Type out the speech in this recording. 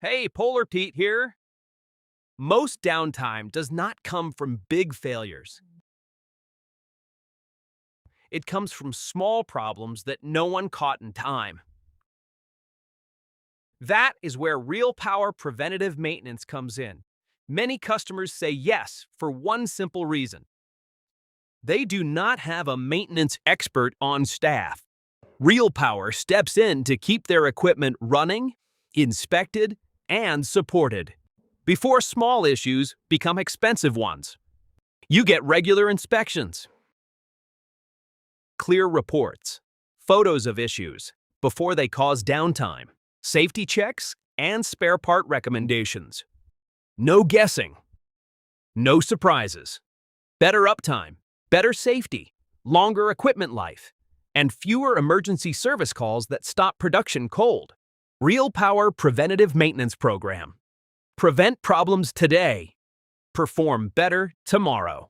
Hey, Polar Pete here. Most downtime does not come from big failures. It comes from small problems that no one caught in time. That is where real power preventative maintenance comes in. Many customers say yes for one simple reason. They do not have a maintenance expert on staff. Real Power steps in to keep their equipment running, inspected, and supported before small issues become expensive ones. You get regular inspections, clear reports, photos of issues before they cause downtime, safety checks, and spare part recommendations. No guessing, no surprises. Better uptime, better safety, longer equipment life, and fewer emergency service calls that stop production cold. Real Power Preventative Maintenance Program. Prevent problems today. Perform better tomorrow.